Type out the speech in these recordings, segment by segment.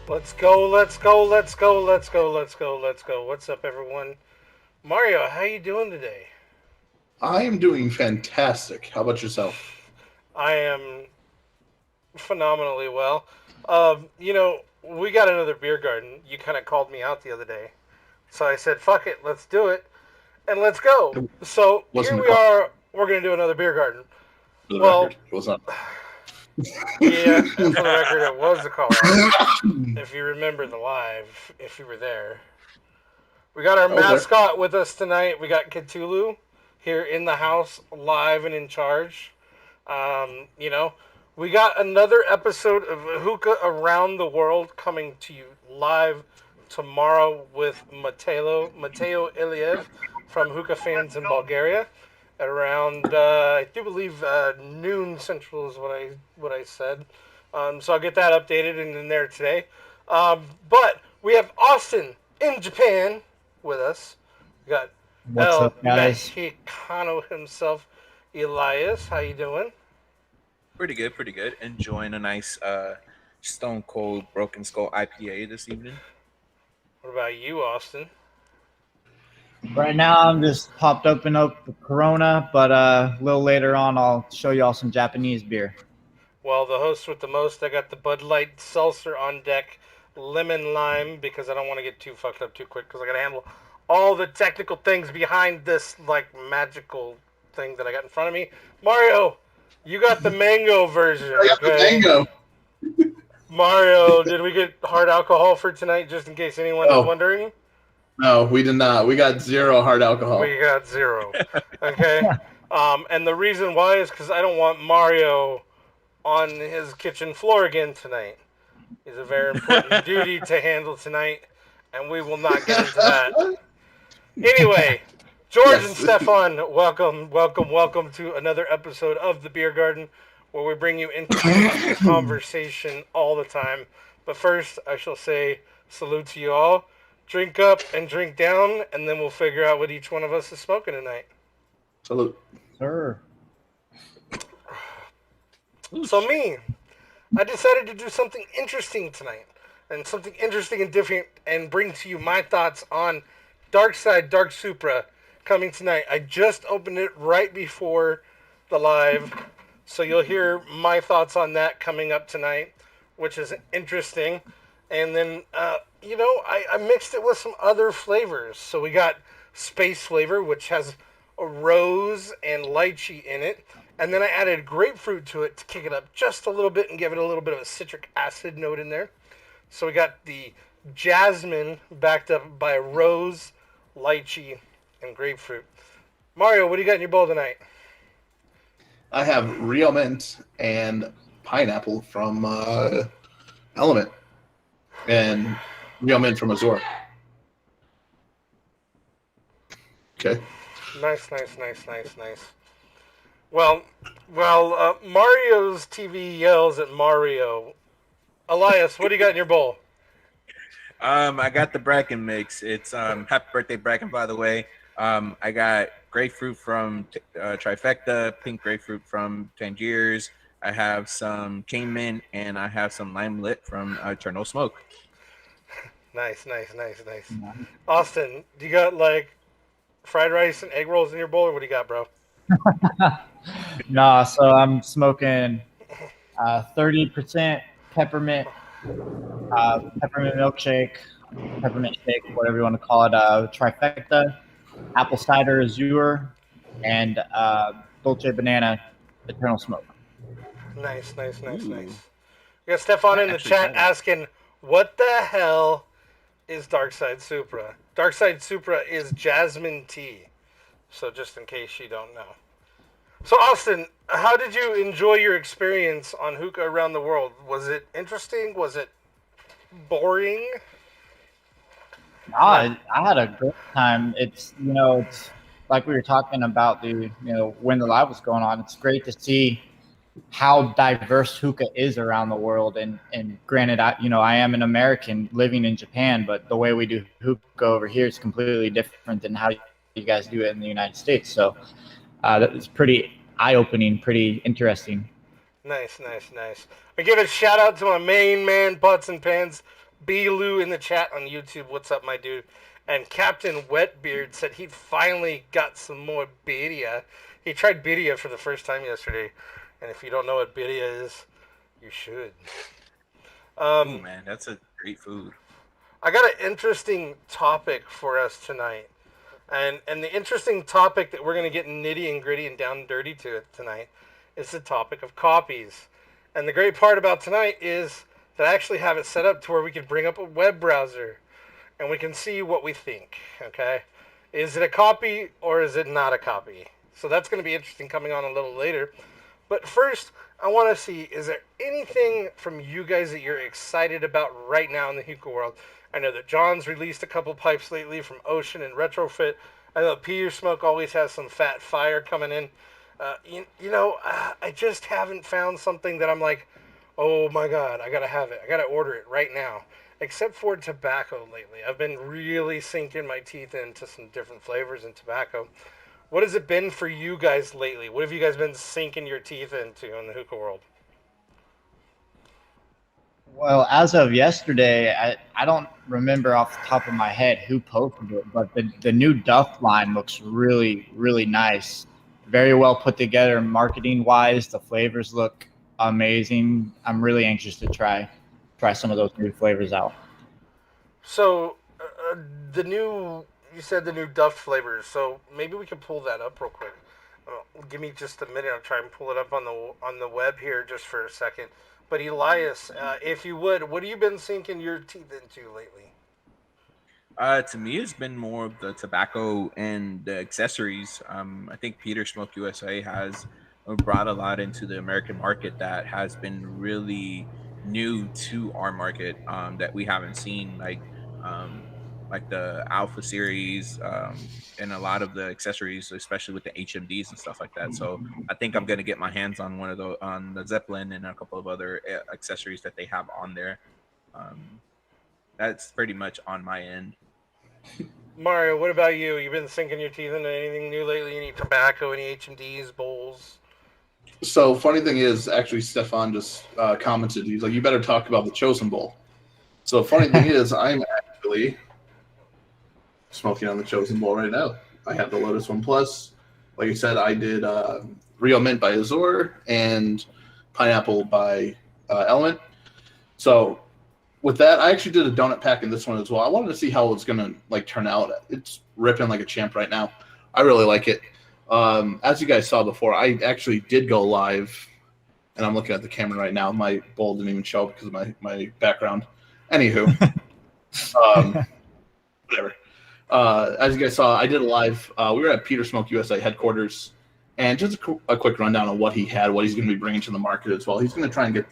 Let's go, let's go, let's go, let's go, let's go, let's go. What's up, everyone? Mario, how you doing today? I am doing fantastic. How about yourself? I am phenomenally well. We got another beer garden. You kind of called me out the other day. So I said, fuck it, let's do it, and let's go. It So here wasn't a we call are. We're going to do another beer garden. for the Well, record. It was not. yeah, for the record, it was a call out. If you remember the live, if you were there. We got our I was there. mascot with us tonight. We got Cthulhu here in the house, live and in charge. Um, you know, we got another episode of Hookah Around the World coming to you live tomorrow with Mateo Iliev from Hookah Fans in Bulgaria at around I do believe noon central is what I said. So I'll get that updated and in there today. But we have Austin in Japan with us. We got What's El up, guys? Mexicano himself, Elias. How you doing? Pretty good, pretty good. Enjoying a nice Stone Cold Broken Skull IPA this evening. What about you, Austin? Right now, I'm just popped open up the Corona, but a little later on, I'll show y'all some Japanese beer. Well, the host with the most, I got the Bud Light Seltzer on deck, lemon lime, because I don't want to get too fucked up too quick, because I got to handle all the technical things behind this, like, magical thing that I got in front of me. Mario, you got the mango version, I got the okay? mango. Mario, did we get hard alcohol for tonight, just in case anyone is Oh. wondering? No, we did not. We got zero hard alcohol. We got zero. Okay? And the reason why is because I don't want Mario on his kitchen floor again tonight. He's a very important duty to handle tonight, and we will not get into that. Anyway, George and Yes. Stefan, welcome, welcome, welcome to another episode of The Beer Garden, where we bring you interesting conversation all the time. But first, I shall say salute to you all. Drink up and drink down, and then we'll figure out what each one of us is smoking tonight. Salute. Sir. So me, I decided to do something interesting tonight, and something interesting and different, and bring to you my thoughts on Dark Side Dark Supra coming tonight. I just opened it right before the live, so you'll hear my thoughts on that coming up tonight, which is interesting. And then, I mixed it with some other flavors. So we got space flavor, which has a rose and lychee in it. And then I added grapefruit to it to kick it up just a little bit and give it a little bit of a citric acid note in there. So we got the jasmine backed up by rose, lychee, and grapefruit. Mario, what do you got in your bowl tonight? I have real mint and pineapple from Element, and real mint from Azor. Okay. Nice, nice, nice, nice, nice. Well, Mario's TV yells at Mario. Elias, what do you got in your bowl? I got the Bracken mix. It's happy birthday Bracken, by the way. I got grapefruit from Trifecta, pink grapefruit from Tangiers. I have some cane mint, and I have some lime lit from Eternal Smoke. Nice, nice, nice, nice. Austin, do you got like fried rice and egg rolls in your bowl, or what do you got, bro? Nah, so I'm smoking 30% peppermint milkshake, peppermint shake, whatever you want to call it, trifecta, apple cider azure, and dolce banana eternal smoke. Nice, nice, nice, Ooh. nice. We got Stefan in the Actually chat tried it. asking, what the hell is Dark Side Supra? Dark Side Supra is jasmine tea. So just in case you don't know. So Austin, how did you enjoy your experience on Hookah Around the World? Was it interesting? Was it boring? I had a great time. It's like we were talking about when the live was going on. It's great to see how diverse hookah is around the world. And granted, I am an American living in Japan, but the way we do hookah over here is completely different than how you guys do it in the United States. So that's pretty eye-opening, pretty interesting. Nice, nice, nice. I give a shout out to my main man, Butts and Pans, B. Lou in the chat on YouTube, what's up, my dude? And Captain Wetbeard said he finally got some more birria. He tried birria for the first time yesterday, and if you don't know what birria is, you should. Ooh, Um, man, that's a great food. I got an interesting topic for us tonight. And the interesting topic that we're going to get nitty and gritty and down and dirty to it tonight is the topic of copies. And the great part about tonight is that I actually have it set up to where we can bring up a web browser and we can see what we think. Okay, is it a copy or is it not a copy? So that's going to be interesting coming on a little later. But first, I want to see, is there anything from you guys that you're excited about right now in the hookah world? I know that John's released a couple pipes lately from Ocean and Retrofit. I know Peter Smoke always has some fat fire coming in. I just haven't found something that I'm like, oh my god, I gotta have it. I gotta order it right now. Except for tobacco lately. I've been really sinking my teeth into some different flavors in tobacco. What has it been for you guys lately? What have you guys been sinking your teeth into in the hookah world? Well, as of yesterday, I don't remember off the top of my head who posted it, but the new Duff line looks really, really nice. Very well put together marketing wise. The flavors look amazing. I'm really anxious to try some of those new flavors out. So, the new, you said the new Duff flavors. So maybe we can pull that up real quick. Give me just a minute. I'll try and pull it up on the web here just for a second. But Elias, if you would, what have you been sinking your teeth into lately? To me, it's been more of the tobacco and the accessories. I think Peter Smoke USA has brought a lot into the American market that has been really new to our market, that we haven't seen, um, like the Alpha series, and a lot of the accessories, especially with the HMDs and stuff like that. So I think I'm gonna get my hands on one of those, on the Zeppelin and a couple of other accessories that they have on there. Um, that's pretty much on my end. Mario, what about you? You been sinking your teeth into anything new lately? Any tobacco, any HMDs, bowls? So funny thing is, actually, Stefan just commented. He's like, "You better talk about the Chosen Bowl." So funny thing is, I'm actually smoking on the Chosen Bowl right now. I have the Lotus One Plus. Like I said, I did Rio Mint by Azor and Pineapple by Element. So with that, I actually did a donut pack in this one as well. I wanted to see how it's gonna like turn out. It's ripping like a champ right now. I really like it. As you guys saw before, I actually did go live, and I'm looking at the camera right now. My bowl didn't even show up because of my background. Anywho, whatever. As you guys saw, I did a live. We were at Peter Smoke USA headquarters, and just a quick rundown of what he had, what he's going to be bringing to the market as well. He's going to try and get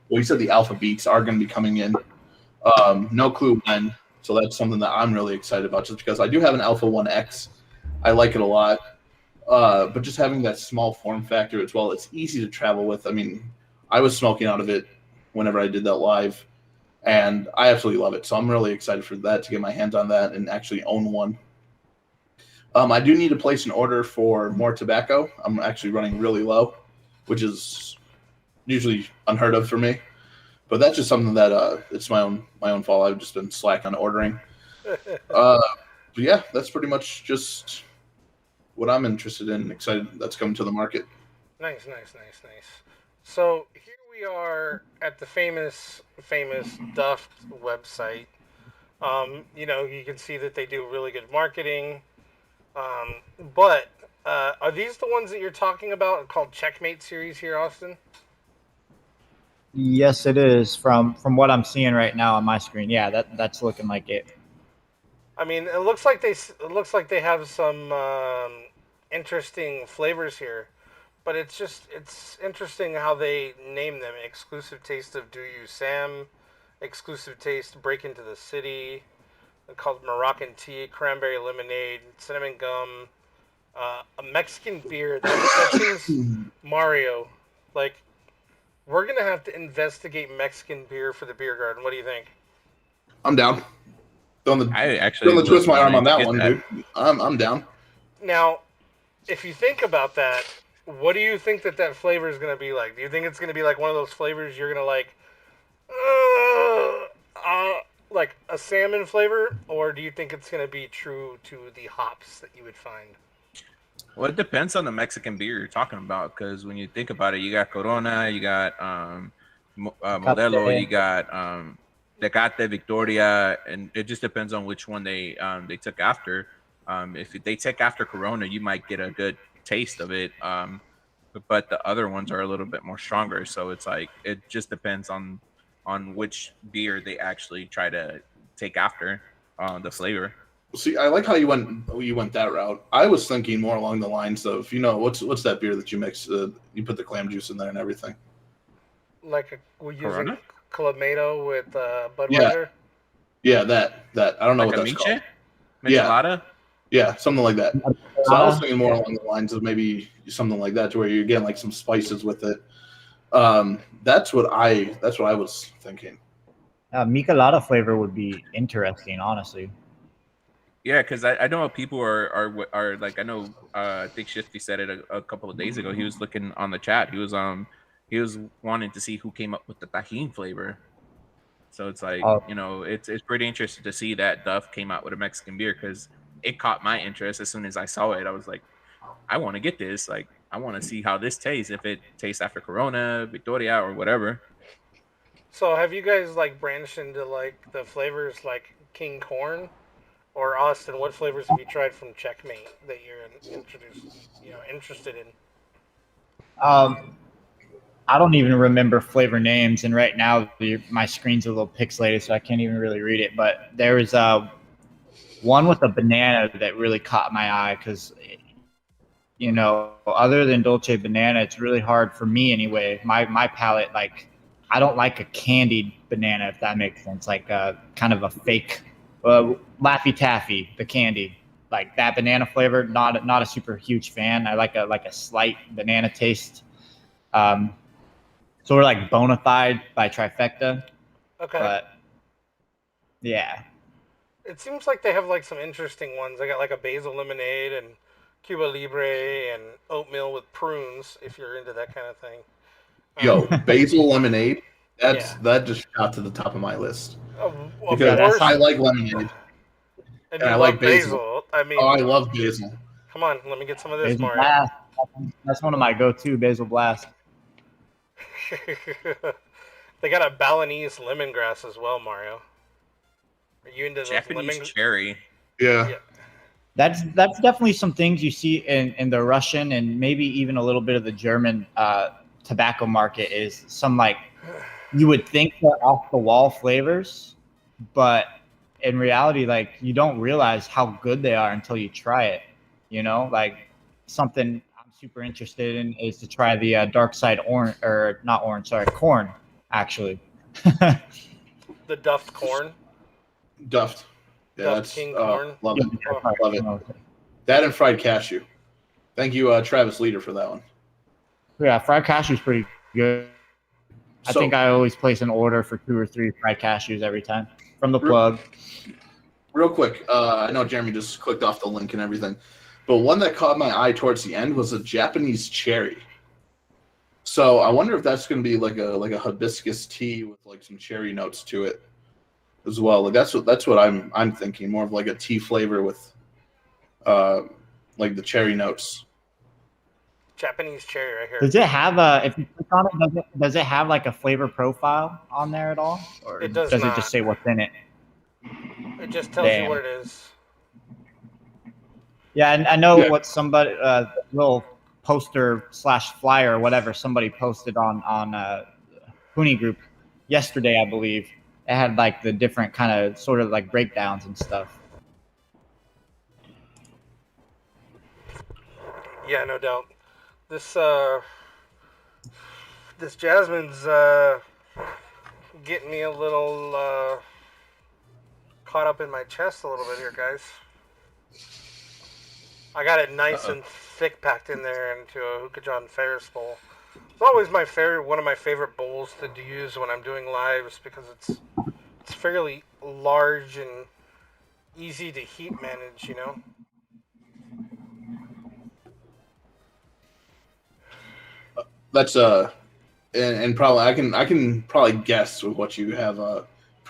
he said the Alpha Beaks are going to be coming in. No clue when, so that's something that I'm really excited about, just because I do have an Alpha 1X. I like it a lot, but just having that small form factor as well, it's easy to travel with. I mean, I was smoking out of it whenever I did that live, and I absolutely love it. So I'm really excited for that, to get my hands on that and actually own one. I do need to place an order for more tobacco. I'm actually running really low, which is usually unheard of for me. But that's just something that it's my own fault. I've just been slack on ordering. But yeah, that's pretty much just what I'm interested in and excited that's coming to the market. Nice, nice, nice, nice. So here we are at the famous Duff website. You can see that they do really good marketing. But are these the ones that you're talking about called Checkmate series here, Austin? Yes, it is. From what I'm seeing right now on my screen, yeah, that's looking like it. I mean, it looks like they have some interesting flavors here, but it's interesting how they name them. Exclusive taste of Do You Sam, exclusive taste Break Into the City, called Moroccan tea, cranberry lemonade, cinnamon gum, a Mexican beer. That seems Mario. Like, we're gonna have to investigate Mexican beer for the beer garden. What do you think? I'm down. Don't I actually twist my arm wanting on to that get one, that. dude. I'm down. Now, if you think about that, what do you think that flavor is gonna be like? Do you think it's gonna be like one of those flavors you're gonna like? like a salmon flavor, or do you think it's gonna be true to the hops that you would find? Well, it depends on the Mexican beer you're talking about, because when you think about it, you got Corona, you got Modelo, you Cafe. got Tecate, Victoria, and it just depends on which one they took after. If they take after Corona, you might get a good taste of it. But the other ones are a little bit more stronger, so it's like it just depends on which beer they actually try to take after the flavor. See, I like how you went that route. I was thinking more along the lines of, what's that beer that you mix? You put the clam juice in there and everything. Like we're using Corona, Clamato with Yeah, Budweiser. yeah, that. I don't know like what a that's called. miche, Yeah, michelada. yeah, something like that. So I was Colada. thinking more Yeah. along the lines of maybe something like that, to where you're getting like some spices with it. That's what I was thinking. Michelada flavor would be interesting, honestly. Yeah, because I know people are like, I know I think Shifty said it a couple of days ago. He was looking on the chat. He was wanting to see who came up with the tajin flavor. So it's like, Oh, it's pretty interesting to see that Duff came out with a Mexican beer, because it caught my interest as soon as I saw it. I was like, I want to get this. Like, I want to see how this tastes. If it tastes after Corona, Victoria, or whatever. So have you guys like branched into like the flavors like King Corn or Austin? What flavors have you tried from Checkmate that you're introduced, interested in? um, I don't even remember flavor names, and right now my screen's a little pixelated, so I can't even really read it. But there was one with a banana that really caught my eye because, other than Dolce Banana, it's really hard for me anyway. My palate, like, I don't like a candied banana, if that makes sense. Like kind of a fake Laffy Taffy, the candy, like that banana flavor. Not a super huge fan. I like a slight banana taste. Um, Sort of like Bonafide by Trifecta, Okay. but yeah. It seems like they have like some interesting ones. I got like a Basil Lemonade and Cuba Libre and oatmeal with prunes if you're into that kind of thing. Yo, Um, basil lemonade. yeah. That just shot to the top of my list Of Yeah, because that's I course. like lemonade And and you I like love basil. basil. I Oh, mean, I love basil. come on, let me get some of this, Basil Mario. Blast. That's one of my go-to Basil Blast. They got a Balinese lemongrass as well, Mario. Are you into those Japanese lemon? cherry. Yeah. Yeah. That's definitely some things you see in the Russian and maybe even a little bit of the German tobacco market is some, like, you would think they're off the wall flavors, but in reality, like, you don't realize how good they are until you try it. Like, something I'm super interested in is to try the dark side orange, or not orange, sorry, corn, actually. The Duffed corn. Duffed. Yeah, Duffed that's king corn. love Yeah, it. Oh, Love it. That and fried cashew. Thank you, Travis Leader, for that one. yeah, fried cashew is pretty good. I think So, I always place an order for 2 or 3 fried cashews every time from the re- plug. real quick, I know Jeremy just clicked off the link and everything, but one that caught my eye towards the end was a Japanese cherry. So I wonder if that's going to be like a hibiscus tea with like some cherry notes to it as well. Like that's what I'm thinking, more of like a tea flavor with uh like the cherry notes. Japanese cherry right here. Does it have if you click on it, does it have like a flavor profile on there at all? Or It does does it just not. say what's in it? It just tells you what Damn. it is. Yeah, and I know Yeah. what somebody little poster slash flyer or whatever somebody posted on Puni group yesterday, I believe. It had like the different kind of sort of like breakdowns and stuff. Yeah, no doubt. This this jasmine's getting me a little caught up in my chest a little bit here, guys. I got it nice Uh-oh. and thick packed in there into a Hookah John Ferris bowl. It's always one of my favorite bowls to use when I'm doing lives because it's fairly large and easy to heat manage. That's and probably I can probably guess with what you have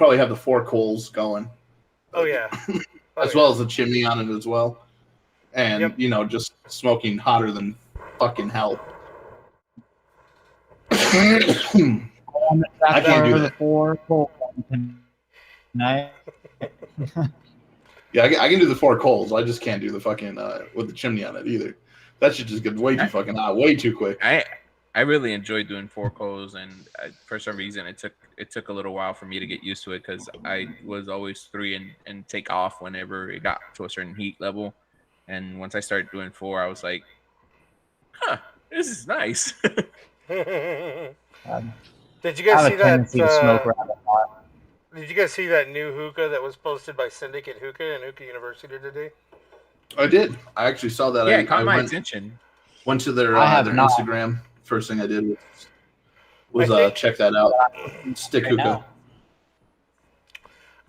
probably have the 4 coals going. Oh yeah. As well as the chimney on it as well. And, just smoking hotter than fucking hell. I can't do that. Tonight. Yeah, I can do the 4 coals. I just can't do the fucking with the chimney on it either. That shit just gets way too fucking hot, way too quick. I really enjoyed doing 4 coals, and for some reason it took a little while for me to get used to it because I was always 3 and take off whenever it got to a certain heat level. And once I started doing 4, I was like, "Huh, this is nice." Did you I guys have see a tendency to smoke that? around a lot. Did you guys see that new hookah that was posted by Syndicate Hookah and Hookah University today? I did. I actually saw that. Yeah, it caught I my went attention. to their not. Instagram. First thing I did was check that out. Stick hookah.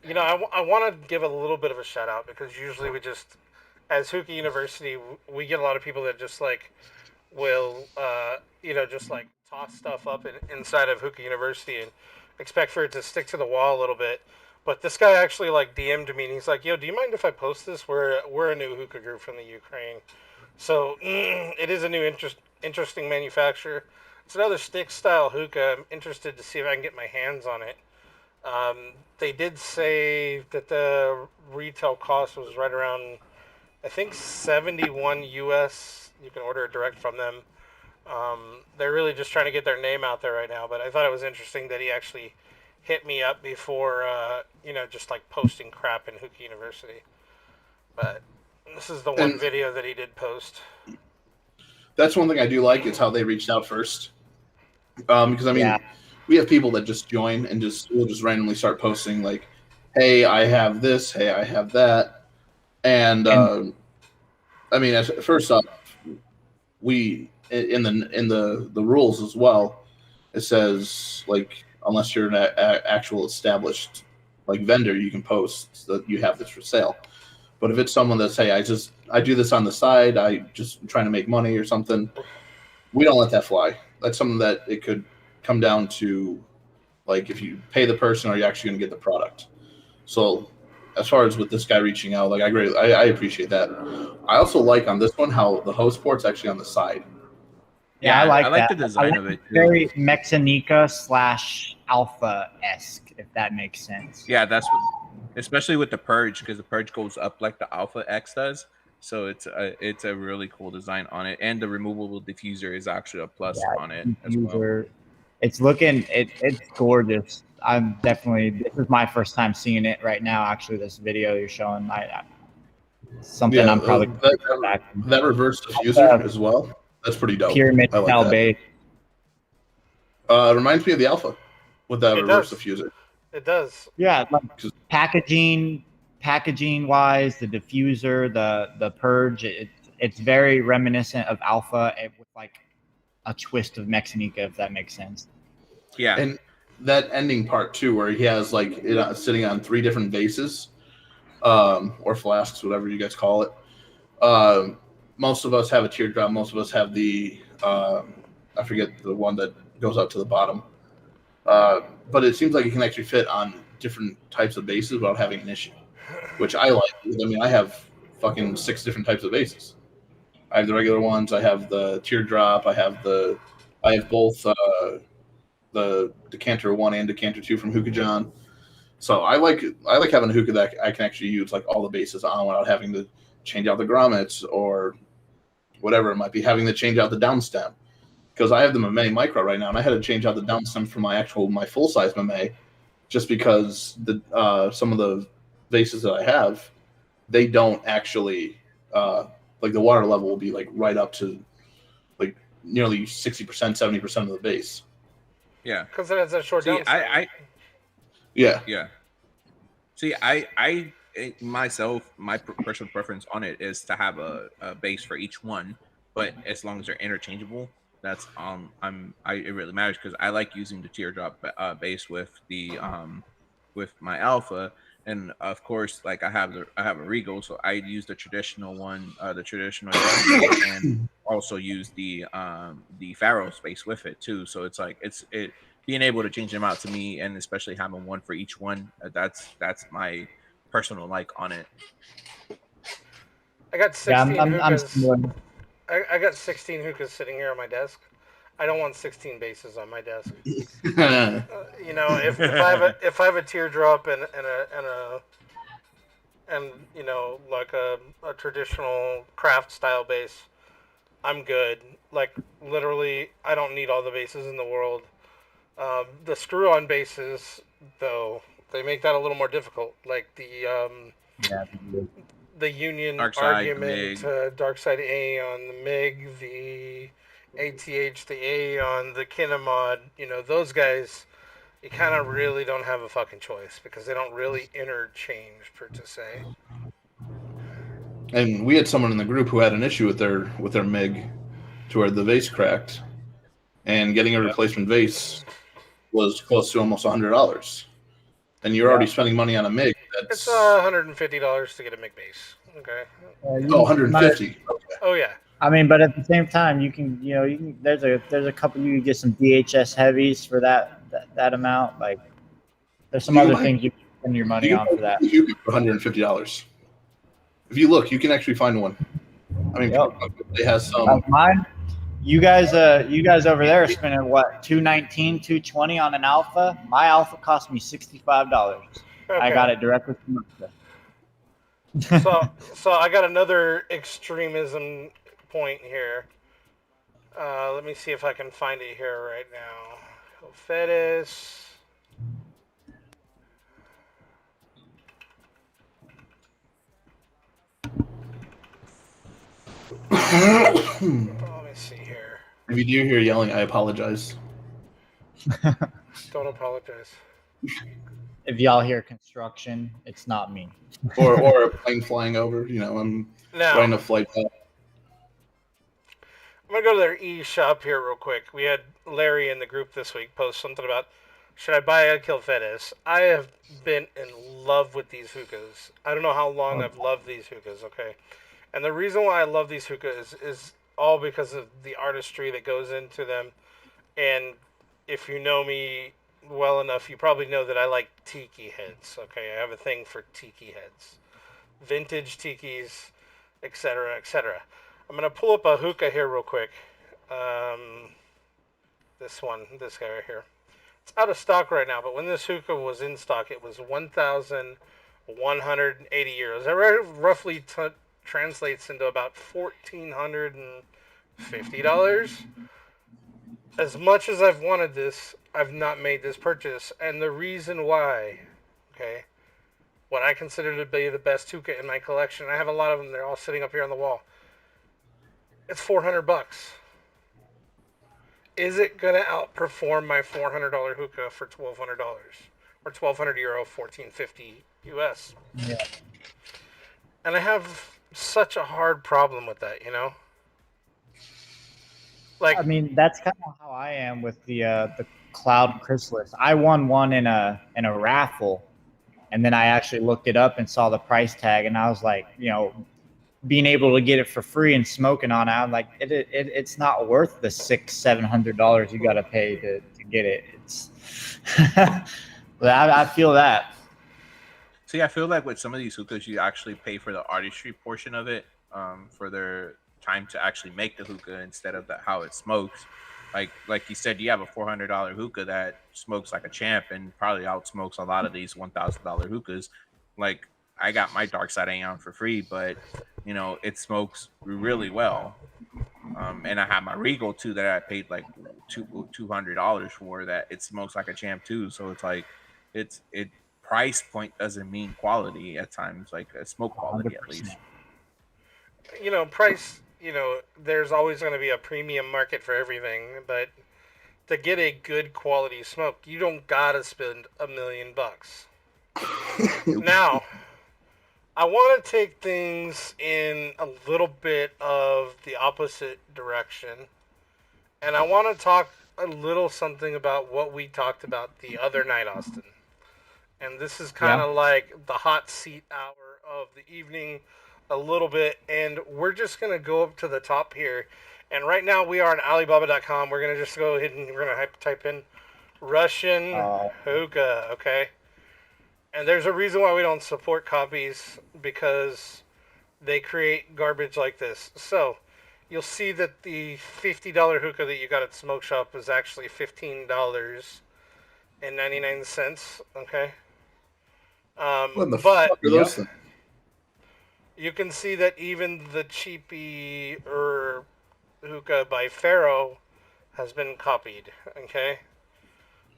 Now. I want to give a little bit of a shout out because usually we just, as Hookah University, we get a lot of people that just like will, just like toss stuff up inside of Hookah University and expect for it to stick to the wall a little bit. But this guy actually like DM'd me and he's like, "Yo, do you mind if I post this? We're a new hookah group from the Ukraine, so it is a new interesting manufacturer. It's another stick style hookah. I'm interested to see if I can get my hands on it." They did say that the retail cost was right around, I think, 71 US. You can order it direct from them. They're really just trying to get their name out there right now. But I thought it was interesting that he actually hit me up before, just like posting crap in Hookah University. But this is the one video that he did post. That's one thing I do like is how they reached out first. Because I mean, we have people that just join and will just randomly start posting like, "Hey, I have this. Hey, I have that." And I mean, first off, we in the rules as well, it says like unless you're an actual established like vendor, you can post that you have this for sale. But if it's someone that's, "Hey, I do this on the side, I just trying to make money or something," we don't let that fly. That's something that it could come down to, like if you pay the person, are you actually going to get the product? So as far as with this guy reaching out, like I appreciate that. I also like on this one how the host port's actually on the side. Yeah, I like that. The design of it too. Very Mexinica / Alpha-esque, if that makes sense. Yeah, that's especially with the Purge, because the Purge goes up like the Alpha X does. So it's a really cool design on it, and the removable diffuser is actually a plus on it as well. It's gorgeous. I'm definitely, this is my first time seeing it right now. Actually, this video you're showing, something I'm probably that reverse diffuser as well. That's pretty dope. Pyramid style base. It reminds me of the Alpha with that reverse diffuser. It does. Yeah, like packaging wise, the diffuser, the Purge, it's very reminiscent of Alpha with like a twist of Mexinica, if that makes sense. Yeah. And that ending part too, where he has like it sitting on 3 different vases, or flasks, whatever you guys call it. Most of us have a teardrop. Most of us have the I forget the one that goes up to the bottom. But it seems like it can actually fit on different types of bases without having an issue, which I like. I mean, I have fucking 6 different types of bases. I have the regular ones. I have the teardrop. I have both the Decanter 1 and Decanter 2 from Hookah John. So I like having a hookah that I can actually use like all the bases on without having to change out the grommets or whatever it might be, having to change out the downstem. Because I have the Mamey Micro right now, and I had to change out the downstem for my full size Mamey, just because some of the vases that I have, they don't actually like the water level will be like right up to like nearly 60%, 70% of the base. Yeah, because it has a short downstem. Yeah. See, I myself, my personal preference on it is to have a base for each one, but as long as they're interchangeable, that's it really matters, because I like using the teardrop base with the with my Alpha, and of course, like I have a Regal, so I use the traditional one, and also use the Pharaoh space with it too. So it's like it being able to change them out to me, and especially having one for each one, that's my personal like on it. I got Yeah, 16 I'm hookahs. similar. I got 16 hookahs sitting here on my desk. I don't want 16 bases on my desk. If I have a teardrop and like a traditional craft style base, I'm good. Like literally, I don't need all the bases in the world. The screw-on bases, though, they make that a little more difficult. Like Yeah, the Union Dark side, the argument, Mig. Dark Side A on the MiG, the ATH, the A on the Kinemod. Those guys, you kind of really don't have a fucking choice because they don't really interchange per to say. And we had someone in the group who had an issue with their MiG, to where the vase cracked, and getting a Yep. replacement vase was close to almost $100. And you're yeah. already spending money on a MiG. It's That's $150 to get a MiG base. Okay. You might, 150. Oh yeah. I mean, but at the same time, there's a couple you can get some DHS heavies for that amount. Like there's some You can other buy things you can spend your money you on can for that. buy for $150. If you look, you can actually find one. I mean, Yep. they has some. Like mine, you guys over there are spending what, 219, 220 on an alpha. My alpha cost me $65. Okay. I got it directly from Russia. So I got another extremism point here. Let me see if I can find it here right now. Fetis. Let me see here. If you do hear yelling, I apologize. Don't apologize. If y'all hear construction, it's not me. Or a plane flying over. I'm Now, running a flight path. I'm going to go to their e-shop here real quick. We had Larry in the group this week post something about, should I buy a Kill Fetis? I have been in love with these hookahs. I don't know how long I've loved these hookahs, okay? And the reason why I love these hookahs is all because of the artistry that goes into them. And if you know me well enough, you probably know that I like tiki heads, okay? I have a thing for tiki heads. Vintage tikis, etc., etc. I'm going to pull up a hookah here real quick. This guy right here. It's out of stock right now, but when this hookah was in stock, it was 1,180 euros. That roughly translates into about $1,450. As much as I've wanted this, I've not made this purchase. And the reason why, okay, what I consider to be the best hookah in my collection, I have a lot of them, they're all sitting up here on the wall. It's $400. Is it going to outperform my $400 hookah for $1,200? Or 1,200 euro, 1450 US? Yeah. And I have such a hard problem with that, Like, I mean, that's kind of how I am with the Cloud Chrysalis. I won one in a raffle, and then I actually looked it up and saw the price tag, and I was like, being able to get it for free and smoking on it, I'm like, it's not worth the $600-700 you got to pay to get it. It's, but I feel that. See, I feel like with some of these hookahs, you actually pay for the artistry portion of it, for their time to actually make the hookah instead of how it smokes. Like you said, you have a $400 hookah that smokes like a champ and probably outsmokes a lot of these $1,000 hookahs. Like I got my Dark Side A on for free, but it smokes really well. And I have my Regal too that I paid like $200 for, that it smokes like a champ too. So it's like it price point doesn't mean quality at times, like a smoke quality 100%. at least. Price, there's always going to be a premium market for everything, but to get a good quality smoke, you don't gotta spend $1 million. Now, I want to take things in a little bit of the opposite direction, and I want to talk a little something about what we talked about the other night, Austin. And this is kind of like the hot seat hour of the evening a little bit, and we're just going to go up to the top here. And right now we are on Alibaba.com. We're going to just go ahead and we're going to type in Russian Oh. hookah, okay? And there's a reason why we don't support copies, because they create garbage like this. So, you'll see that the $50 hookah that you got at Smoke Shop is actually $15.99, okay? What the But fuck are those things? you can see that even the cheapy hookah by Pharaoh has been copied, okay?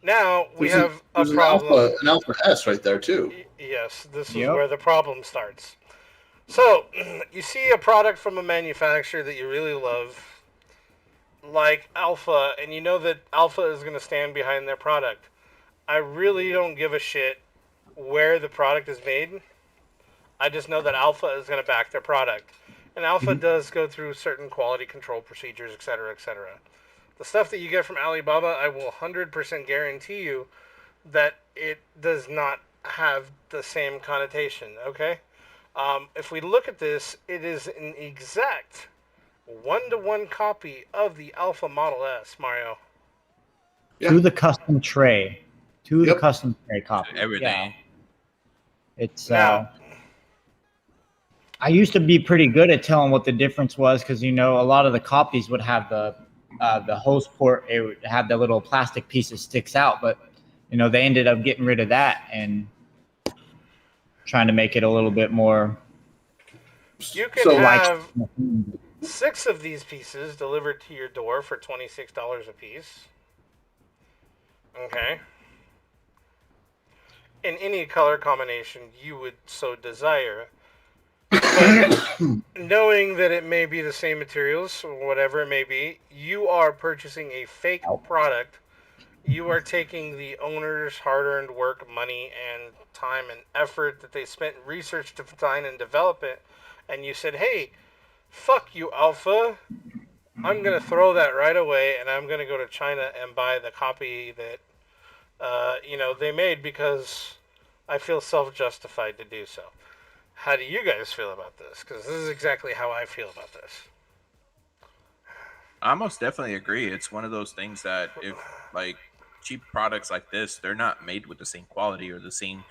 Now we have a There's problem. an alpha S right there too. Yes, this is Yep. where the problem starts. So, you see a product from a manufacturer that you really love, like Alpha, and you know that Alpha is going to stand behind their product. I really don't give a shit where the product is made. I just know that Alpha is going to back their product. And Alpha does go through certain quality control procedures, etc., etc. The stuff that you get from Alibaba, I will 100% guarantee you that it does not have the same connotation, okay? If we look at this, it is an exact one-to-one copy of the Alpha Model S, Mario. Yeah. To the custom tray. To the Yep. custom tray copy. Everything. Yeah. It's Now, I used to be pretty good at telling what the difference was, because a lot of the copies would have the hose port. It would have the little plastic piece that sticks out, but they ended up getting rid of that and trying to make it a little bit more you can So have 6 of these pieces delivered to your door for $26 a piece. Okay. In any color combination you would so desire. But knowing that it may be the same materials, or whatever it may be, you are purchasing a fake product. You are taking the owner's hard-earned work, money, and time and effort that they spent in research to design and develop it, and you said, hey, fuck you, Alpha. I'm going to throw that right away, and I'm going to go to China and buy the copy that, they made, because I feel self-justified to do so. How do you guys feel about this? Because this is exactly how I feel about this. I most definitely agree. It's one of those things that if like cheap products like this, they're not made with the same quality or the same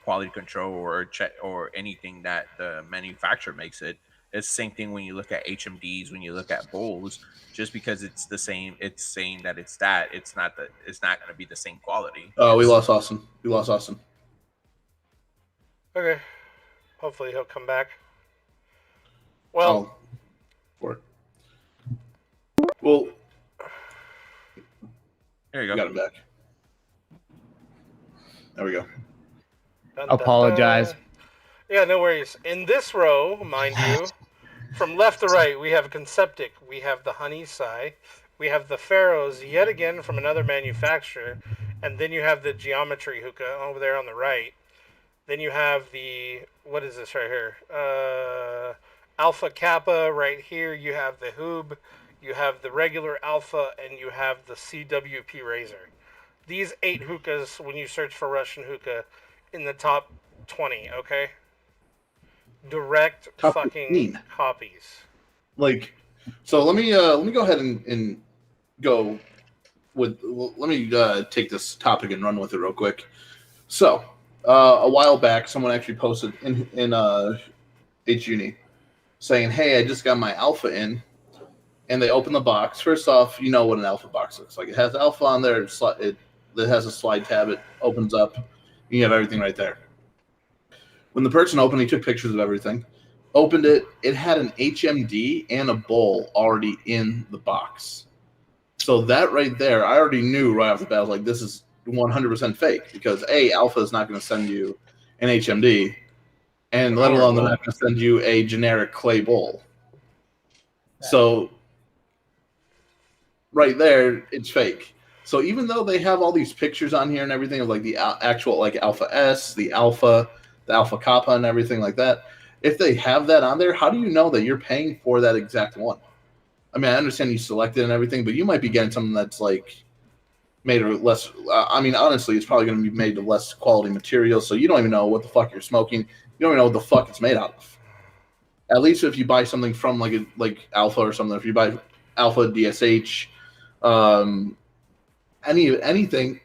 quality control or check or anything that the manufacturer makes it. It's the same thing when you look at HMDs, when you look at bowls. Just because it's the same, it's saying that it's that. It's not that. It's not going to be the same quality. Oh, we It's- lost Austin. We lost Austin. Okay. Hopefully he'll come back. Well, For well, There you we go. got him back. There we go. dun, dun, Apologize. dun. Yeah, no worries. In this row, mind you, from left to right, we have Conceptic. We have the Honey Sai. We have the Pharaohs, yet again from another manufacturer. And then you have the Geometry Hookah over there on the right. Then you have the, what is this right here? Alpha Kappa right here. You have the Hoob. You have the regular Alpha, and you have the CWP Razor. These 8 hookahs, when you search for Russian hookah, in the top 20, okay? Direct Top fucking 15. copies. Like, so let me go ahead and go with. Let me take this topic and run with it real quick. So, a while back, someone actually posted in HUnit saying, "Hey, I just got my alpha in," and they open the box. First off, you know what an alpha box looks like. It has alpha on there. It has a slide tab. It opens up. You have everything right there. When the person opened, he took pictures of everything. Opened it. It had an HMD and a bowl already in the box. So that right there, I already knew right off the bat, like, this is 100% fake, because Alpha is not going to send you an HMD, and let alone they're not going to send you a generic clay bowl. So right there, it's fake. So even though they have all these pictures on here and everything of like the actual like Alpha S, the Alpha Kappa, and everything like that, if they have that on there, how do you know that you're paying for that exact one? I mean, I understand you selected and everything, but you might be getting something that's like made of less. I mean, honestly, it's probably going to be made of less quality material, so you don't even know what the fuck you're smoking. You don't even know what the fuck it's made out of. At least if you buy something from like Alpha or something, if you buy Alpha DSH, anything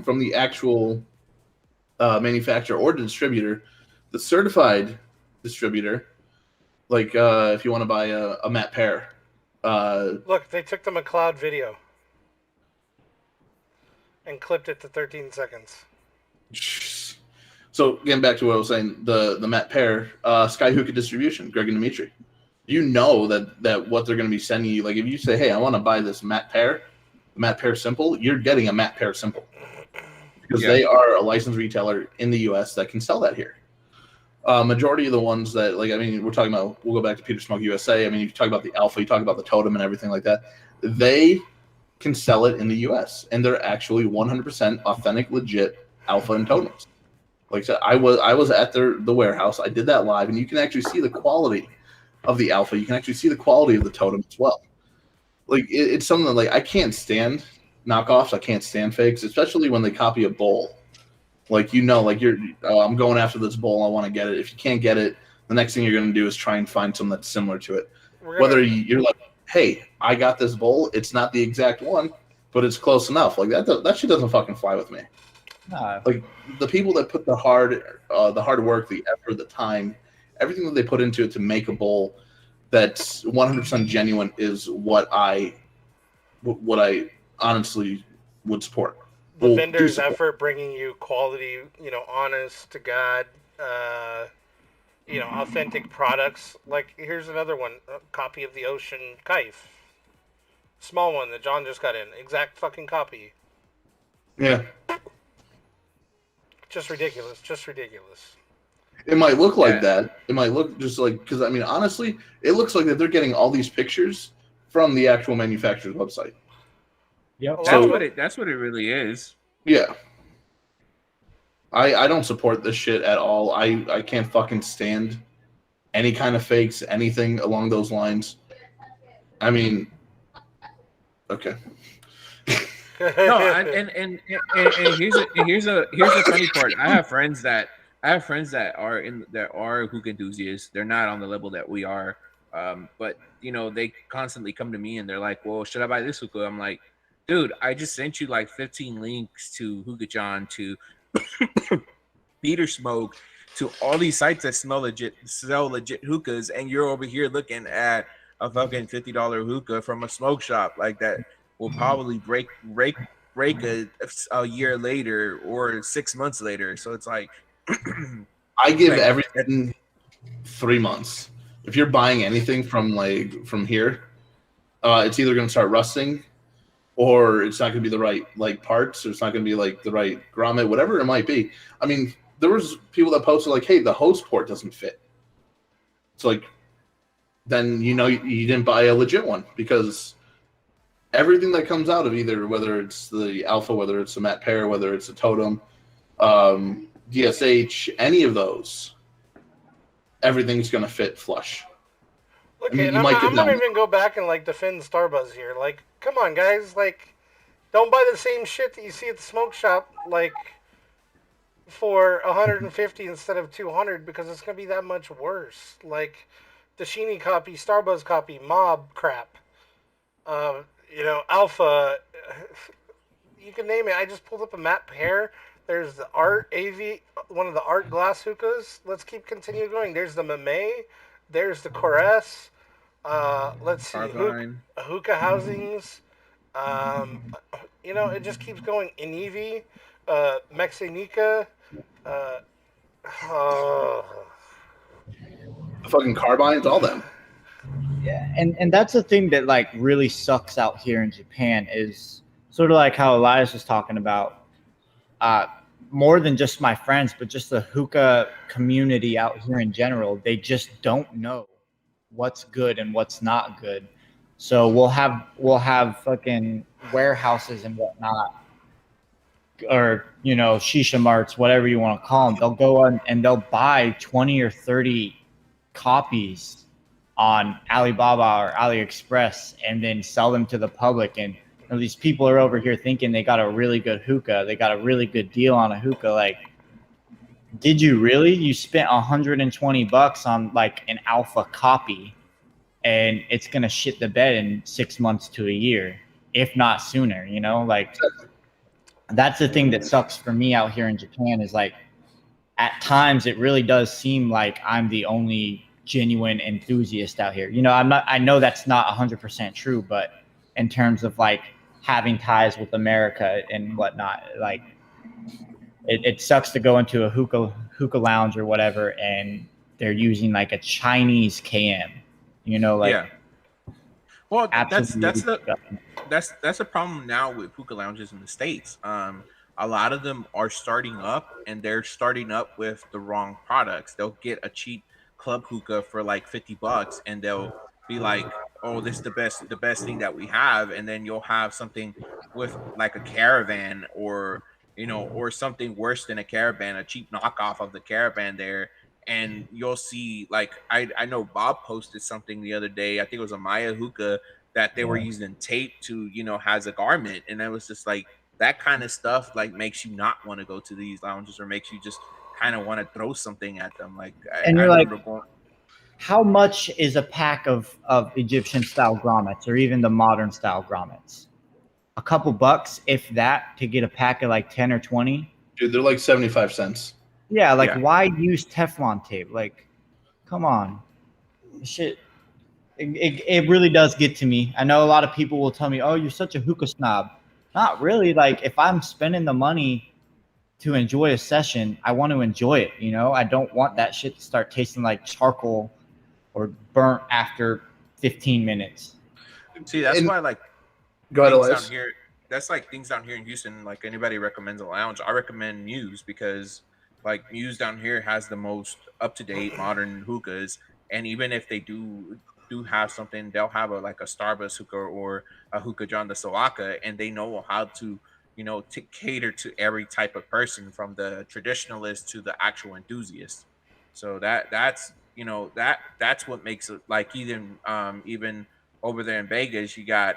from the actual manufacturer or the distributor. The certified distributor, like if you want to buy a matte pair. Look, they took the McLeod video and clipped it to 13 seconds. So getting back to what I was saying, the matte pair, Sky Hookah Distribution, Greg and Dimitri. You know that what they're going to be sending you, like if you say, hey, I want to buy this matte pair simple, you're getting a matte pair simple. Because they are a licensed retailer in the U.S. that can sell that here. Majority of the ones that, like, I mean, we're talking about, we'll go back to Peter Smoke USA. I mean, you talk about the Alpha, you talk about the Totem and everything like that. They can sell it in the U.S. and they're actually 100% authentic, legit Alpha and Totems. Like I said, I was at the warehouse. I did that live, and you can actually see the quality of the Alpha. You can actually see the quality of the Totem as well. Like it's something that, like, I can't stand knockoffs. I can't stand fakes, especially when they copy a bowl. Like, like you're, I'm going after this bowl. I want to get it. If you can't get it, the next thing you're going to do is try and find something that's similar to it. Whether you're like, hey, I got this bowl. It's not the exact one, but it's close enough. Like that shit doesn't fucking fly with me. Like the people that put the hard work, the effort, the time, everything that they put into it to make a bowl that's 100% genuine is what I honestly would support. The vendor's effort bringing you quality, honest to God, authentic products. Like, here's another one, a copy of the Ocean Kaif. Small one that John just got in. Exact fucking copy. Yeah. Just ridiculous. It might look like that. It might look just like, because I mean, honestly, it looks like that they're getting all these pictures from the actual manufacturer's website. Yep. That's what it really is. Yeah. I don't support this shit at all. I can't fucking stand any kind of fakes, anything along those lines. I mean, okay. No, and here's a funny part. I have friends that are hookah enthusiasts. They're not on the level that we are, but they constantly come to me and they're like, "Well, should I buy this hookah?" I'm like, "Dude, I just sent you like 15 links to Hookah John, to Peter Smoke, to all these sites that sell legit hookahs, and you're over here looking at a fucking $50 hookah from a smoke shop like that." Will probably break a year later or 6 months later. So it's like I give everything 3 months. If you're buying anything from here, it's either going to start rusting, or it's not going to be the right parts, or it's not going to be the right grommet, whatever it might be. I mean, there was people that posted like, "Hey, the hose port doesn't fit." It's like, then you didn't buy a legit one, because everything that comes out of either, whether it's the Alpha, whether it's a matte pair, whether it's a Totem, DSH, any of those, everything's going to fit flush. Look, I'm not even go back and defend Starbuzz here. Like, come on, guys. Like, don't buy the same shit that you see at the smoke shop, for 150 instead of 200, because it's going to be that much worse. Like, Dashini copy, Starbuzz copy, mob crap. Alpha, you can name it. I just pulled up a matte pair. There's the Art AV, one of the Art glass hookahs. Let's keep continuing going. There's the Mame. There's the Corres. Let's see. Hookah housings. It just keeps going. Inivi, Mexinica. Fucking carbines, all them. Yeah, and that's the thing that really sucks out here in Japan, is sort of like how Elias was talking about, more than just my friends, but just the hookah community out here in general. They just don't know what's good and what's not good. So we'll have fucking warehouses and whatnot, or shisha marts, whatever you want to call them. They'll go on and they'll buy 20 or 30 copies on Alibaba or AliExpress and then sell them to the public. And these people are over here thinking they got a really good hookah. They got a really good deal on a hookah. Like, did you really? You spent $120 on an Alpha copy, and it's going to shit the bed in 6 months to a year, if not sooner, that's the thing that sucks for me out here in Japan is like at times it really does seem like I'm the only genuine enthusiast out here. You know, I know that's not 100% true, but in terms of like having ties with America and whatnot, like it sucks to go into a hookah lounge or whatever and they're using like a Chinese KM, you know, like Yeah. Well, absolutely disgusting. that's a problem now with hookah lounges in the states. A lot of them are starting up, and they're starting up with the wrong products. They'll get a cheap club hookah for like $50, and they'll be like, "Oh, this is the best thing that we have," and then you'll have something with like a caravan or or something worse than a caravan, a cheap knockoff of the caravan there. And you'll see, like, I know Bob posted something the other day. I think it was a Maya hookah that they were using tape to, has a garment. And I was just like, that kind of stuff like makes you not want to go to these lounges or makes you just kind of want to throw something at them. Like And I you're like, remember going, how much is a pack of Egyptian style grommets or even the modern style grommets? A couple bucks, if that, to get a pack of like 10 or 20. Dude, they're like 75 cents. Yeah, like Yeah. why use Teflon tape? Like, come on. Shit. It really does get to me. I know a lot of people will tell me, oh, you're such a hookah snob. Not really. Like, if I'm spending the money to enjoy a session, I want to enjoy it. You know, I don't want that shit to start tasting like charcoal or burnt after 15 minutes. see, that's And- why like Go ahead, things down Elias. here. That's like things down here in Houston. Like anybody recommends a lounge, I recommend Muse because like Muse down here has the most up to date modern hookahs. And even if they do have something, they'll have a Starbucks hookah or a hookah John the Sawaka, and they know how to to cater to every type of person from the traditionalist to the actual enthusiast. So that's that's what makes it like even over there in Vegas you got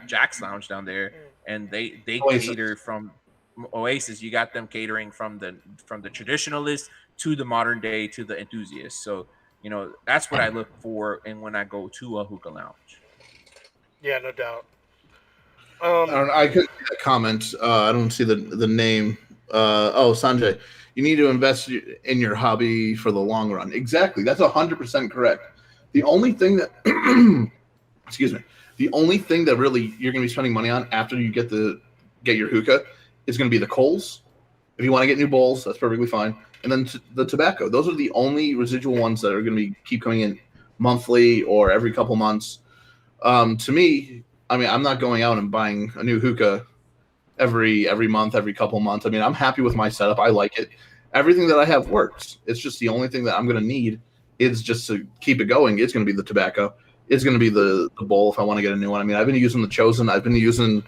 Jack's Lounge down there, and they Oasis. cater from Oasis. You got them catering from the traditionalists to the modern day to the enthusiasts. So that's what I look for, and when I go to a hookah lounge. Yeah, no doubt. I couldn't see that comment. I don't see the name. Sanjay, you need to invest in your hobby for the long run. Exactly. That's 100% correct. The only thing that, excuse me, the only thing that really you're going to be spending money on after you get your hookah is going to be the coals. If you want to get new bowls, that's perfectly fine. And then the tobacco. Those are the only residual ones that are going to keep coming in monthly or every couple months. To me, I mean, I'm not going out and buying a new hookah every month, every couple months. I mean, I'm happy with my setup. I like it. Everything that I have works. It's just the only thing that I'm going to need is just to keep it going. It's going to be the tobacco. It's going to be the bowl if I want to get a new one. I mean, I've been using the Chosen. I've been using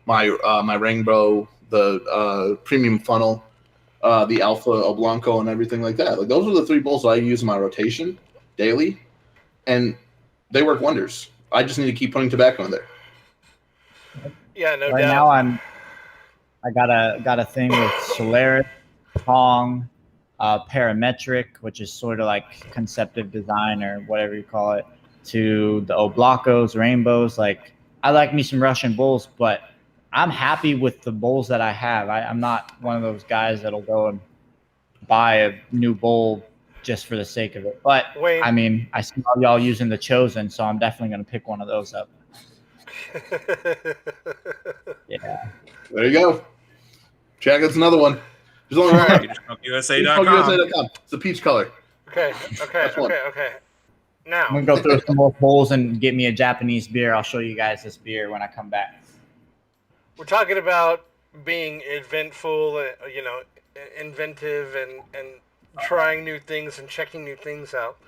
my my Rainbow, the Premium Funnel, the Alpha El Blanco, and everything like that. Like those are the 3 bowls that I use in my rotation daily, and they work wonders. I just need to keep putting tobacco in there. Yeah, no Right doubt. now I got a thing with Solaris, Pong, Parametric, which is sort of like conceptive design or whatever you call it, to the Oblacos, Rainbows. Like I like me some Russian bowls, but I'm happy with the bowls that I have. I'm not one of those guys that'll go and buy a new bowl just for the sake of it. But Wayne. I mean, I see all y'all using the Chosen, so I'm definitely going to pick one of those up. Yeah. There you go. Jack, that's another one. There's only one. PeterSmokeUSA.com. PeterSmokeUSA.com. It's a peach color. Okay. That's one. Now, I'm gonna go through some more bowls and get me a Japanese beer. I'll show you guys this beer when I come back. we're talking about being eventful, inventive, and trying new things and checking new things out.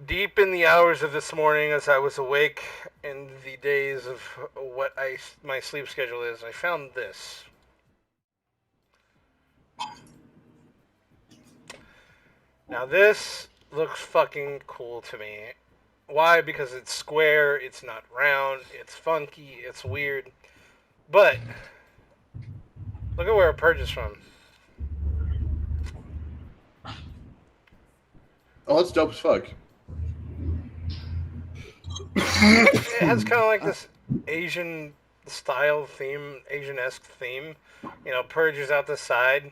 Deep in the hours of this morning, as I was awake in the days of what my sleep schedule is, I found this. Now this looks fucking cool to me. Why? Because it's square, it's not round, it's funky, it's weird. But look at where it purchased from. Oh, that's dope as fuck. It has kind of like this Asian style theme, Asian-esque theme. Purge is out the side.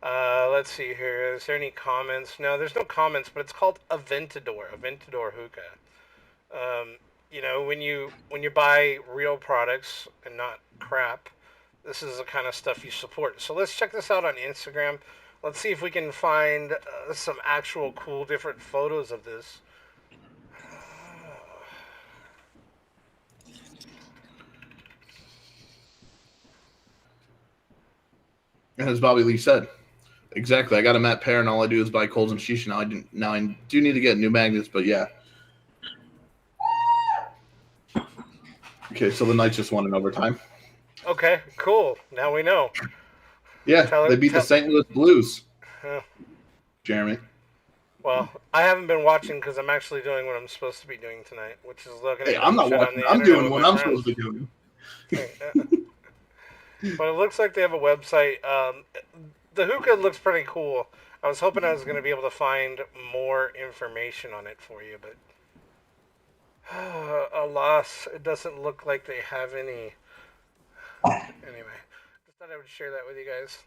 Let's see here. Is there any comments? No, there's no comments, but it's called Aventador hookah. Um, when you buy real products and not crap, this is the kind of stuff you support. So let's check this out on Instagram. Let's see if we can find some actual cool different photos of this. And as Bobby Lee said, exactly. I got a Matt Pear, and all I do is buy coals and shisha. Now I do need to get new magnets, but yeah. Okay, so the Knights just won in overtime. Okay, cool. Now we know. Yeah, they beat the St. Louis Blues. Jeremy. Well, I haven't been watching because I'm actually doing what I'm supposed to be doing tonight, which is looking. Hey, I'm not watching. I'm doing what I'm supposed to be doing. But it looks like they have a website. The hookah looks pretty cool. I was hoping I was going to be able to find more information on it for you, but alas, it doesn't look like they have any. Anyway, just thought I would share that with you guys.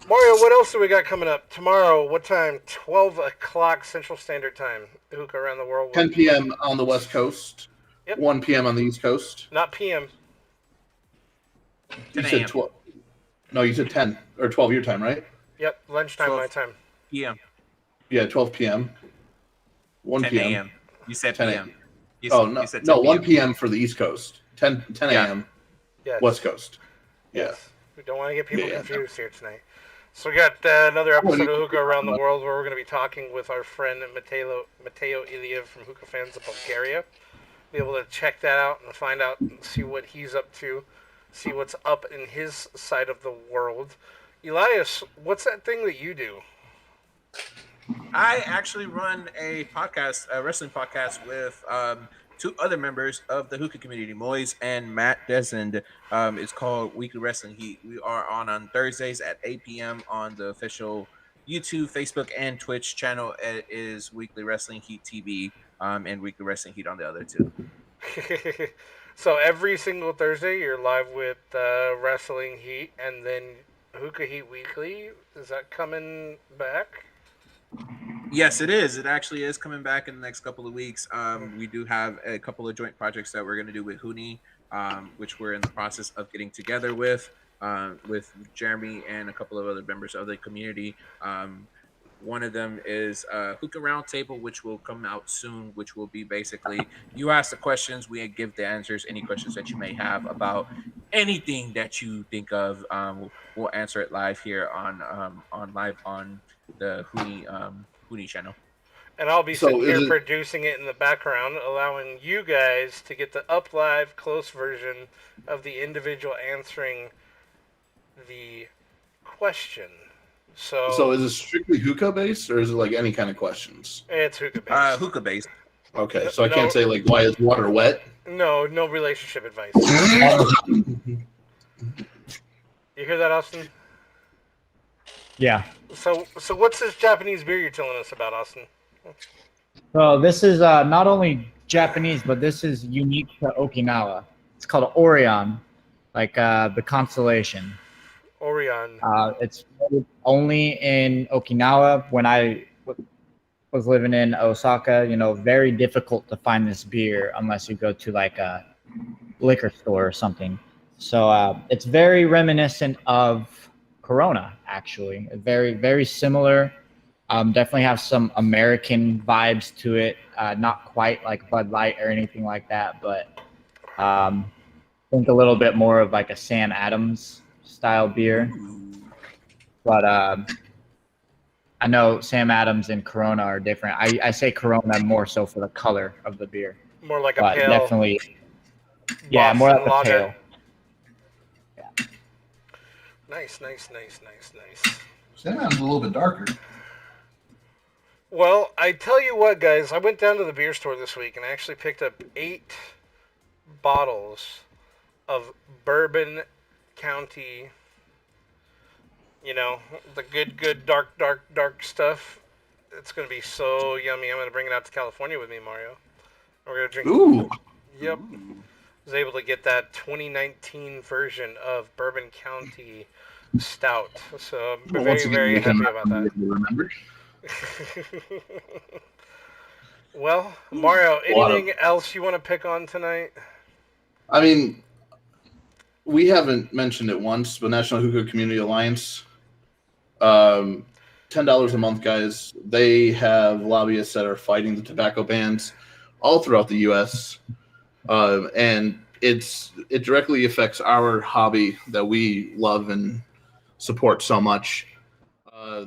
Mario, what else do we got coming up tomorrow? What time? 12 o'clock Central Standard Time. Hookah around the world. 10 p.m. on the West Coast. Yep. 1 p.m. on the East Coast. Not PM. You said 12. No, you said 10 or 12 your time, right? Yep, lunchtime 12 my time. PM. Yeah, 12 p.m. 1 10 p.m. a.m. You said 10 PM. You said 1 p.m. for the East Coast. 10 a.m. Yes. West Coast. Yeah. Yes. We don't want to get people confused here tonight. So we got another episode of Hookah Around the World where we're going to be talking with our friend Mateo Iliev from Hookah Fans of Bulgaria. Be able to check that out and find out and see what he's up to, see what's up in his side of the world. Elias, what's that thing that you do? I actually run a podcast, a wrestling podcast with two other members of the hookah community, Moise and Matt Desmond. It's called Weekly Wrestling Heat. We are on Thursdays at 8 p.m. on the official YouTube, Facebook, and Twitch channel. It is Weekly Wrestling Heat TV and Weekly Wrestling Heat on the other two. So every single Thursday you're live with Wrestling Heat and then Hookah Heat Weekly. Is that coming back? Yes, it is. It actually is coming back in the next couple of weeks. We do have a couple of joint projects that we're going to do with Huni, which we're in the process of getting together with Jeremy and a couple of other members of the community. One of them is Hookah Roundtable, which will come out soon, which will be basically you ask the questions, we give the answers, any questions that you may have about anything that you think of. We'll answer it live here on the Huni channel. And I'll be sitting here producing it in the background, allowing you guys to get the up live close version of the individual answering the question. So is it strictly hookah based, or is it like any kind of questions? It's hookah based. Hookah based. Okay, so I can't say like why is water wet? No relationship advice. You hear that, Austin? Yeah. So what's this Japanese beer you're telling us about, Austin? So this is not only Japanese, but this is unique to Okinawa. It's called Orion, like the constellation. Orion. It's only in Okinawa. When I was living in Osaka, very difficult to find this beer unless you go to like a liquor store or something. So it's very reminiscent of Corona, actually. Very, very similar. Definitely have some American vibes to it. Not quite like Bud Light or anything like that, but think a little bit more of like a Sam Adams style beer. But I know Sam Adams and Corona are different. I say Corona more so for the color of the beer. More like a pale. Definitely. Yeah, Boston more like lager. a pale. Yeah. Nice. Sam Adams is a little bit darker. Well, I tell you what, guys. I went down to the beer store this week and I actually picked up 8 bottles of Bourbon County. The good dark stuff. It's gonna be so yummy. I'm gonna bring it out to California with me, Mario. We're gonna drink. Ooh. Yep. was able to get that 2019 version of Bourbon County Stout. So I'm Well, once very, again, very making happy that about that. remember. Well, Mario, A lot of. anything else you want to pick on tonight? I mean, we haven't mentioned it once, but National Hookah Community Alliance, $10 a month, guys. They have lobbyists that are fighting the tobacco bans all throughout the U.S. And it directly affects our hobby that we love and support so much.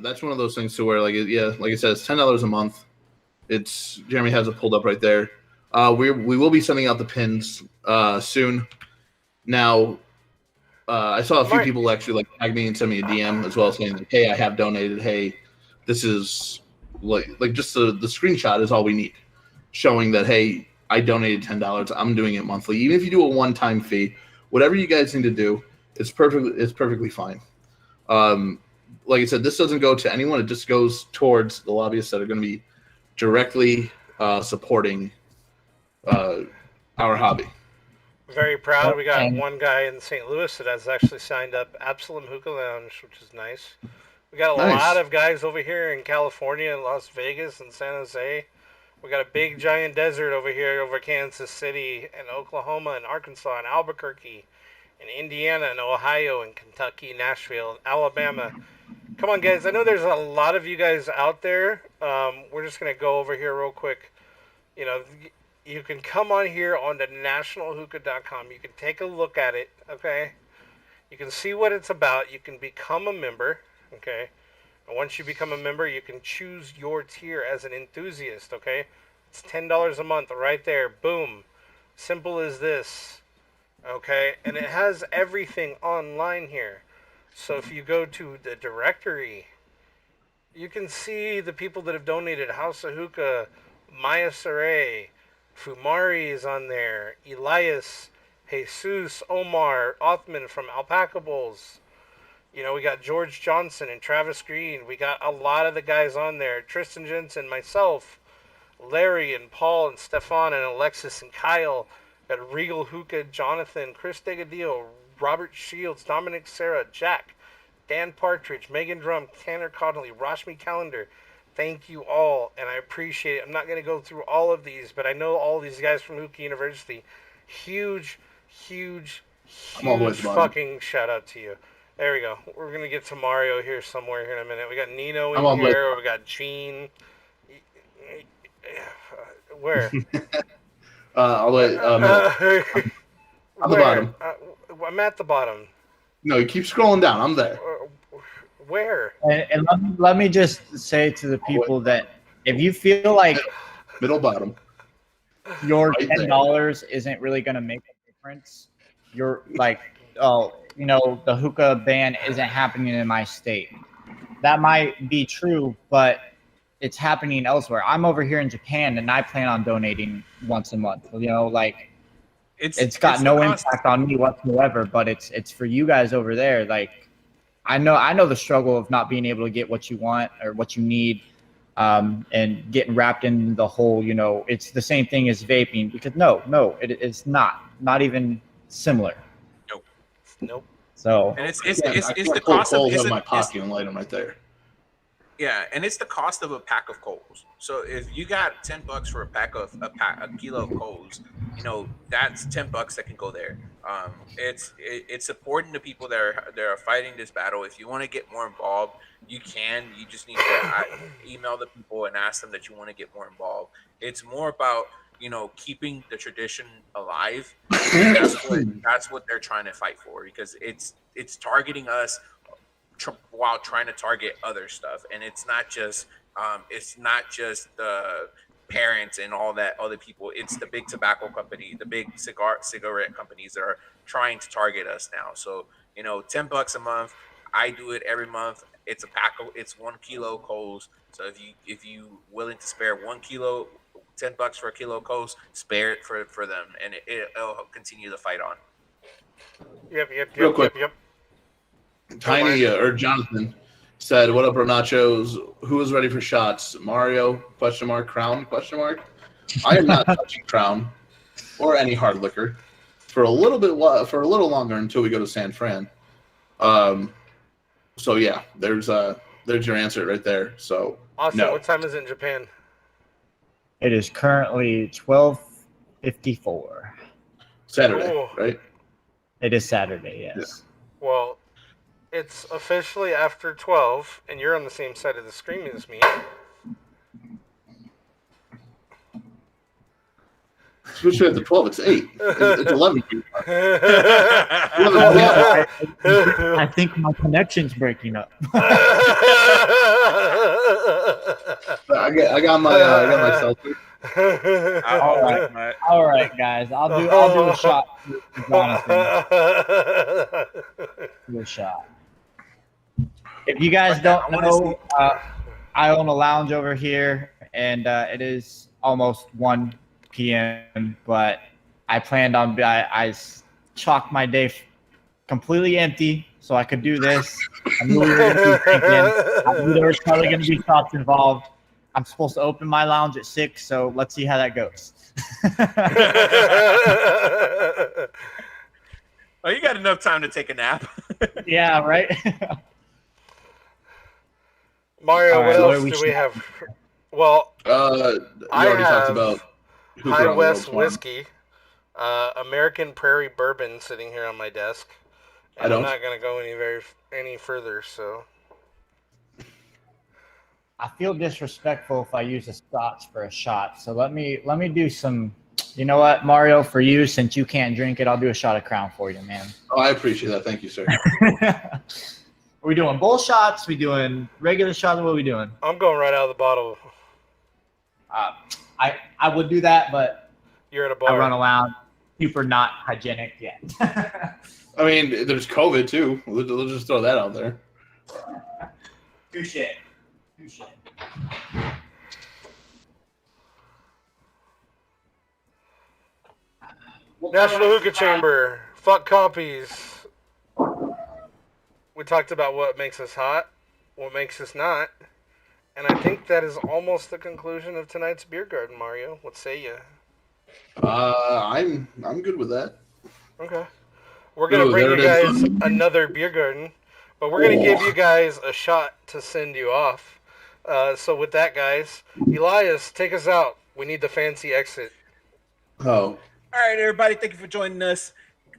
That's one of those things to where, like, yeah, like I said, it's $10 a month. It's Jeremy has it pulled up right there. We will be sending out the pins soon. Now, I saw a few Right. people actually like tag me and send me a DM as well, saying like, "Hey, I have donated. Hey, this is like just the screenshot is all we need, showing that hey, I donated $10. I'm doing it monthly. Even if you do a one-time fee, whatever you guys need to do, it's perfectly fine. Like I said, this doesn't go to anyone. It just goes towards the lobbyists that are going to be directly supporting our hobby. Very proud. We got And one guy in St. Louis that has actually signed up Absalom Hookah Lounge, which is nice. We got a lot Nice. of guys over here in California, and Las Vegas, and San Jose. We got a big giant desert over here over Kansas City and Oklahoma and Arkansas and Albuquerque and Indiana and Ohio and Kentucky, Nashville, and Alabama. Come on, guys. I know there's a lot of you guys out there. We're just going to go over here real quick. You know, you can come on here on the nationalhookah.com. You can take a look at it, okay? You can see what it's about. You can become a member, okay? And once you become a member, you can choose your tier as an enthusiast, okay? It's $10 a month right there. Boom. Simple as this, okay? And it has everything online here. So if you go to the directory, you can see the people that have donated. House of Hookah, Maya Saray, Fumari is on there, Elias, Jesus, Omar, Othman from Alpaca Bulls. You know, we got George Johnson and Travis Green. We got a lot of the guys on there. Tristan Jensen, myself, Larry and Paul and Stefan and Alexis and Kyle. Got Regal Hookah, Jonathan, Chris Degadillo, Robert Shields, Dominic Sarah, Jack, Dan Partridge, Megan Drum, Tanner Connolly, Rashmi Calendar. Thank you all, and I appreciate it. I'm not going to go through all of these, but I know all these guys from Hookah University. Huge, huge, I'm all the way at huge the bottom. fucking shout out to you. There we go. We're going to get to Mario here somewhere here in a minute. We got Nino in I'm all the way. here. We got Gene. Where? All the way middle. On the bottom. I'm at the bottom. No, you keep scrolling down. I'm there. Where? and let me just say to the people that if you feel like Middle bottom. your Right there. $10 isn't really going to make a difference, you're like, oh, you know, the hookah ban isn't happening in my state. That might be true, but it's happening elsewhere. I'm over here in Japan, and I plan on donating once a month. You know, like it's got no impact on me whatsoever, but it's for you guys over there. Like I know the struggle of not being able to get what you want or what you need, and getting wrapped in the whole, you know, it's the same thing as vaping, because it's not even similar. Nope. So And it's I the can't cost pull of coals out of my pocket and light them right there. yeah, and it's the cost of a pack of coals. So if you got $10 for a kilo of coals, you know that's $10 that can go there. It's supporting the people that are fighting this battle. If you want to get more involved, you can. You just need to email the people and ask them that you want to get more involved. It's more about keeping the tradition alive. That's what they're trying to fight for, because it's targeting us while trying to target other stuff. And it's not just the parents and all that other people. It's the big tobacco company, the big cigarette companies that are trying to target us now. So $10 a month. I do it every month. It's it's 1 kilo coals. So if you willing to spare 1 kilo, $10 for a kilo of coals, spare it for them, and it'll continue the fight on. Yep. Real quick. Tiny or Jonathan said, "What up, bro nachos? Who is ready for shots? Mario? Question mark. Crown? Question mark. I am not touching Crown or any hard liquor for a little longer until we go to San Fran. So yeah, there's your answer right there. So Austin, no. what time is it in Japan? It is currently 12:54. Saturday, Ooh. right? It is Saturday, yes. Well, it's officially after 12, and you're on the same side of the screen as me. Switch at the 12. It's 8. It's 11. 11 Yeah, I think my connection's breaking up. I got my cell phone. All right, guys. I'll do a shot for Jonathan. Do a shot. If you guys don't know, I own a lounge over here, and it is almost 1 p.m. But I planned on I chalked my day completely empty so I could do this. I knew we were going to be thinking. I knew there was probably going to be shots involved. I'm supposed to open my lounge at 6, so let's see how that goes. Oh, you got enough time to take a nap. Yeah, right? Mario, All right, what else do we have? Well, You already talked about Hooper High on the West World Farm. Whiskey, American Prairie Bourbon sitting here on my desk. And I'm not going to go any further, so. I feel disrespectful if I use a scotch for a shot. So let me do some. You know what, Mario? For you, since you can't drink it, I'll do a shot of Crown for you, man. Oh, I appreciate that. Thank you, sir. Are we doing bull shots? We doing regular shots? What are we doing? I'm going right out of the bottle. I would do that, but you're at a bar. I run around super not hygienic yet. I mean, there's COVID too. We'll just throw that out there. Touche. National Hookah Chamber. Fuck copies. We talked about what makes us hot, what makes us not. And I think that is almost the conclusion of tonight's beer garden, Mario. What say you? I'm good with that. Okay. We're going to bring you guys is. another beer garden, but we're going to give you guys a shot to send you off. So with that, guys, Elias, take us out. We need the fancy exit. Oh. All right, everybody. Thank you for joining us.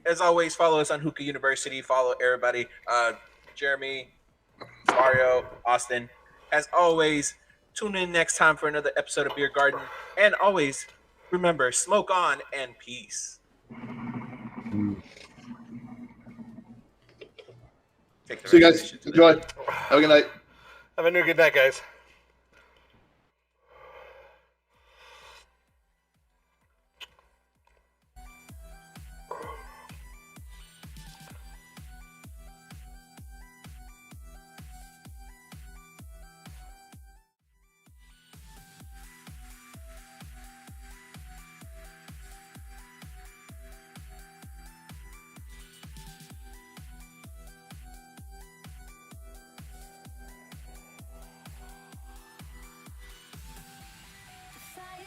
As always, follow us on Hookah University. Follow everybody. Jeremy, Mario, Austin. As always, tune in next time for another episode of Beer Garden. And always, remember, smoke on and peace. See you guys. Enjoy. Have a good night. Have a good night, guys.